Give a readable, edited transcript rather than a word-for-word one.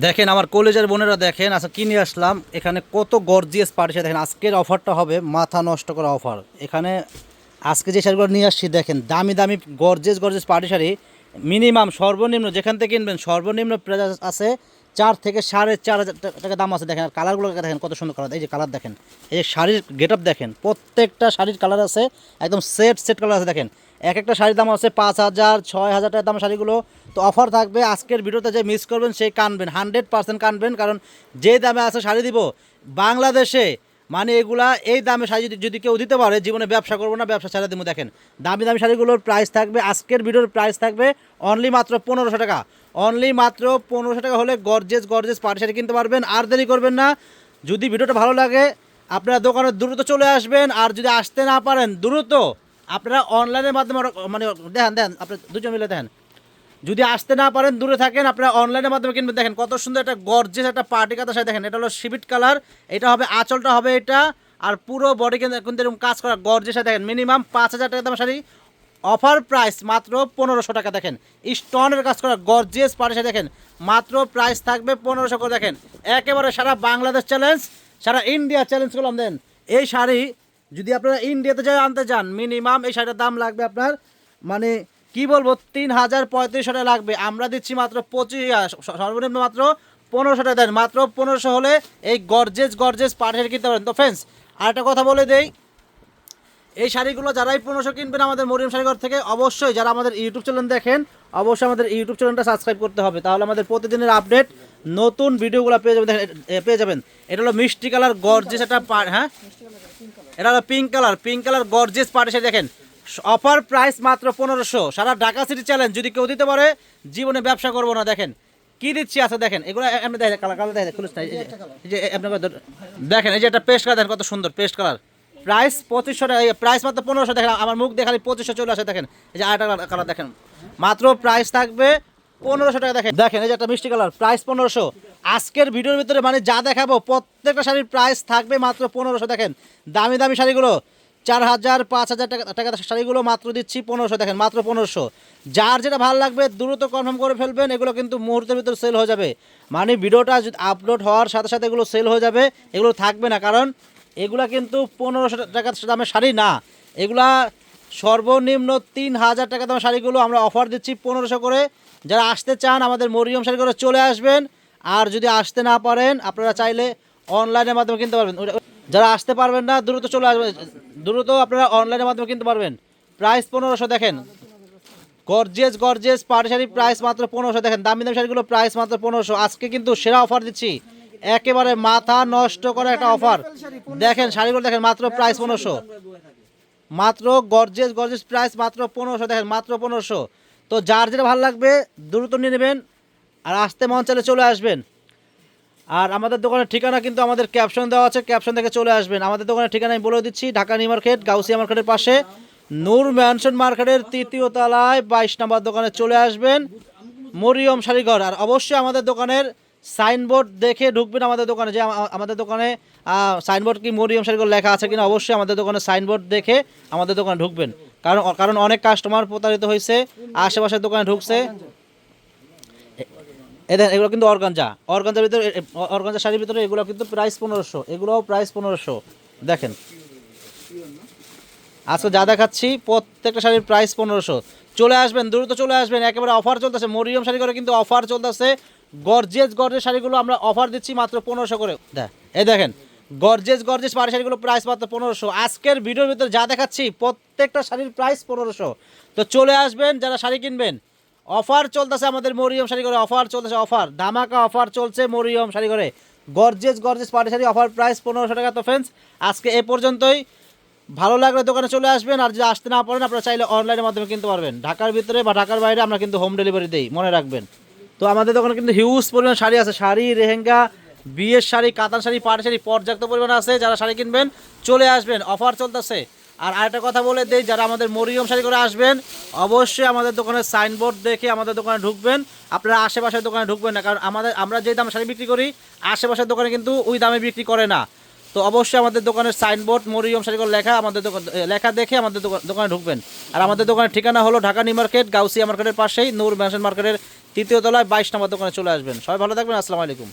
দেখেন আমার কলেজের বোনেরা দেখেন আচ্ছা কি নিয়ে আসলাম এখানে কত গর্জিয়াস পার্টি শাড়ি দেখেন আজকের অফারটা হবে মাথা নষ্ট করা অফার এখানে আজকে যে শাড়িগুলো নিয়ে আসছি দেখেন দামি দামি গর্জিয়াস পার্টি শাড়ি মিনিমাম সর্বনিম্ন যেখান থেকে কিনবেন সর্বনিম্ন প্রাইস আছে 4 থেকে 4.5 হাজার টাকা দাম আছে দেখেন আর কালারগুলো দেখেন কত সুন্দর কালার এই যে কালার দেখেন এই যে শাড়ির গেট আপ দেখেন প্রত্যেকটা শাড়ির কালার আছে একদম সেট কালার আছে দেখেন এক একটা শাড়ির দাম আছে 5,000 6,000 টাকার দাম শাড়িগুলো তো অফার থাকবে আজকের ভিডিওতে যে মিস করবেন সেই কানবেন 100% কানবেন কারণ যে দামে আছে শাড়ি দিব বাংলাদেশে মানে এগুলা এই দামে শাড়ি যদি কেউ দিতে পারে জীবনে ব্যবসা করবো না ব্যবসা ছেড়ে দিব দেখেন দামি দামি শাড়িগুলোর প্রাইস থাকবে আজকের ভিডিওর প্রাইস থাকবে অনলি মাত্র 1500 টাকা অনলি মাত্র 1500 টাকা হলে গর্জেস পাটি শাড়ি কিনতে পারবেন আর দেরি করবেন না যদি ভিডিওটা ভালো লাগে আপনারা দোকানে দ্রুত চলে আসবেন আর যদি আসতে না পারেন দ্রুত আপনারা অনলাইনের মাধ্যমে মানে দেখেন আপনারা দুজন মিলে দেখেন যদি আসতে না পারেন দূরে থাকেন আপনারা অনলাইনের মাধ্যমে কিনবেন দেখেন কত সুন্দর একটা গর্জিয়াস একটা পার্টি কাঁথা শাড়ি দেখেন এটা হলো সিভিট কালার এটা হবে আঁচলটা হবে এটা আর পুরো বডি কিন্তু এরকম কাজ করা গর্জিয়াস দেখেন মিনিমাম 5,000 টাকা দাম শাড়ি অফার প্রাইস মাত্র 1500 টাকা দেখেন স্টোনের কাজ করা গর্জিয়াস পার্টি শাড়ি দেখেন মাত্র প্রাইস থাকবে 1500 করে দেখেন একেবারে সারা বাংলাদেশ চ্যালেঞ্জ সারা ইন্ডিয়া চ্যালেঞ্জ করলাম দেন এই শাড়ি যদি আপনারা ইন্ডিয়াতে যাই আনতে যান মিনিমাম এই শাড়িটার দাম লাগবে আপনার মানে কি বলবো 3,035 টাকা লাগবে আমরা দিচ্ছি মাত্র 25 সর্বনিম্ন মাত্র 1500 টাকা দেন মাত্র 1500 হলে এই গর্জেস পাটি শাড়ি কিনতে পারেন তো ফ্রেন্ডস আর একটা কথা বলে দেই এই শাড়িগুলো যারাই 1500 কিনবেন আমাদের মরিয়ম শাড়িঘর থেকে অবশ্যই যারা আমাদের ইউটিউব চ্যানেল দেখেন অবশ্যই আমাদের ইউটিউব চ্যানেলটা সাবস্ক্রাইব করতে হবে তাহলে আমাদের প্রতিদিনের আপডেট নতুন ভিডিওগুলো পেয়ে যাবেন এটা হলো মিষ্টি কালার গর্জেস একটা হ্যাঁ এটা হলো পিঙ্ক কালার গর্জেস পাটি শাড়ি দেখেন অফার প্রাইস মাত্র 1500 সারা ঢাকা সিটি চ্যালেঞ্জ যদি কেউ দিতে পারে জীবনে ব্যবসা করবো না দেখেন কি দিচ্ছি আছে দেখেন এগুলো এমনি দেখেন কালার দেখেন খুলিস না এই যে আপনাকে দেখেন এই যে একটা পেস্ট কালার দেখেন কত সুন্দর পেস্ট কালার প্রাইস 2500 টাকা প্রাইস মাত্র 1500 দেখেন আমার মুখ দেখালি 2500 চলে আসে দেখেন এই যে আরেকটা কালার দেখেন মাত্র প্রাইস থাকবে 1500 টাকা দেখেন দেখেন এই যে একটা মিষ্টি কালার প্রাইস 1500 আজকের ভিডিওর ভিতরে মানে যা দেখাবো প্রত্যেকটা শাড়ির প্রাইস থাকবে মাত্র 1500 দেখেন দামি শাড়িগুলো 4,000 5,000 টাকা শাড়িগুলো মাত্র দিচ্ছি 1500 দেখেন মাত্র 1500 যার যেটা ভালো লাগবে দ্রুত কনফার্ম করে ফেলবেন এগুলো কিন্তু মুহূর্তের ভিতর সেল হয়ে যাবে মানে ভিডিওটা যদি আপলোড হওয়ার সাথে সাথে এগুলো সেল হয়ে যাবে এগুলো থাকবে না কারণ এগুলা কিন্তু 1500 টাকা দামের শাড়ি না এগুলা সর্বনিম্ন 3,000 টাকা দামের শাড়িগুলো আমরা অফার দিচ্ছি 1500 করে যারা আসতে চান আমাদের মরিয়ম শাড়ি করে চলে আসবেন আর যদি আসতে না পারেন আপনারা চাইলে অনলাইনের মাধ্যমে কিনতে পারবেন যারা আসতে পারবেন না দ্রুত চলে আসবেন দ্রুত আপনারা অনলাইনের মাধ্যমে কিনতে পারবেন প্রাইস 1500 দেখেন গর্জিয়াস পাটি শাড়ি প্রাইস মাত্র 1500 দেখেন দামি শাড়িগুলো প্রাইস মাত্র 1500 আজকে কিন্তু সেরা অফার দিচ্ছি একেবারে মাথা নষ্ট করা একটা অফার দেখেন শাড়িগুলো দেখেন মাত্র প্রাইস 1500 মাত্র গর্জিয়াস প্রাইস মাত্র 1500 দেখেন মাত্র 1500 তো যার যেটা ভালো লাগবে দ্রুত নিয়ে নেবেন আর আসতে মন চাইলে চলে আসবেন আর আমাদের দোকানের ঠিকানা কিন্তু আমাদের ক্যাপশন দেওয়া আছে ক্যাপশন থেকে চলে আসবেন আমাদের দোকানের ঠিকানা আমি বলে দিচ্ছি ঢাকা নিউ মার্কেট গাউসিয়া মার্কেটের পাশে নূর ম্যানশন মার্কেটের 3য় তলায় 22 নম্বর দোকানে চলে আসবেন মরিয়ম শাড়িঘর আর অবশ্যই আমাদের দোকানের সাইনবোর্ড দেখে ঢুকবেন আমাদের দোকানে যে আমাদের দোকানে সাইনবোর্ড কি মরিয়ম শাড়িঘর লেখা আছে কিনা অবশ্যই আমাদের দোকানে সাইনবোর্ড দেখে আমাদের দোকানে ঢুকবেন কারণ অনেক কাস্টমার প্রতারিত হয়েছে আশেপাশের দোকানে ঢুকছে এগুলো কিন্তু অর্গানজার ভিতরে অর্গানজা শাড়ির ভিতরে এগুলো কিন্তু প্রাইস 1500 এগুলোও প্রাইস 1500 দেখেন আজকে যা দেখাচ্ছি প্রত্যেকটা শাড়ির প্রাইস 1500 চলে আসবেন দ্রুত চলে আসবেন একেবারে অফার চলতেছে মরিয়ম শাড়ি করে কিন্তু অফার চলতেছে গর্জিয়াস শাড়িগুলো আমরা অফার দিচ্ছি মাত্র 1500 করে এই দেখেন গর্জিয়াস পাড়ি শাড়িগুলো প্রাইস মাত্র 1500 আজকের ভিডিওর ভিতরে যা দেখাচ্ছি প্রত্যেকটা শাড়ির প্রাইস 1500 তো চলে আসবেন যারা শাড়ি কিনবেন অফার চলতেছে আমাদের মরিয়ম শাড়ি করে অফার চলতেছে অফার ধামাকা অফার চলছে মরিয়ম শাড়ি করে গর্জিয়াস পাটি শাড়ি অফার প্রাইস 1500 টাকা তো ফ্রেন্ডস আজকে এ পর্যন্তই ভালো লাগলে দোকানে চলে আসবেন আর যদি আসতে না পারেন আপনারা চাইলে অনলাইনের মাধ্যমে কিনতে পারবেন ঢাকার ভিতরে বা ঢাকার বাইরে আমরা কিন্তু হোম ডেলিভারি দেই মনে রাখবেন তো আমাদের দোকানে কিন্তু হিউজ পরিমাণ শাড়ি আছে শাড়ি লেহেঙ্গা বিয়ের শাড়ি কাতান শাড়ি পাটি শাড়ি পর্যাপ্ত পরিমাণ আছে যারা শাড়ি কিনবেন চলে আসবেন অফার চলতেছে আর আরেকটা কথা বলে দেই যারা আমাদের মরিয়ম শাড়ি করে আসবেন অবশ্যই আমাদের দোকানের সাইনবোর্ড দেখে আমাদের দোকানে ঢুকবেন আপনারা আশেপাশের দোকানে ঢুকবেন না কারণ আমরা যে দামে শাড়ি বিক্রি করি আশেপাশের দোকানে কিন্তু ওই দামে বিক্রি করে না তো অবশ্যই আমাদের দোকানের সাইনবোর্ড মরিয়ম শাড়ি করে লেখা আমাদের লেখা দেখে আমাদের দোকানে ঢুকবেন আর আমাদের দোকানের ঠিকানা হলো ঢাকা নিউ মার্কেট গাউসিয়া মার্কেটের পাশেই নূর ম্যানশন মার্কেটের তৃতীয় তলায় 22 নম্বর দোকানে চলে আসবেন। সবাই ভালো থাকবেন, আসসালামু আলাইকুম।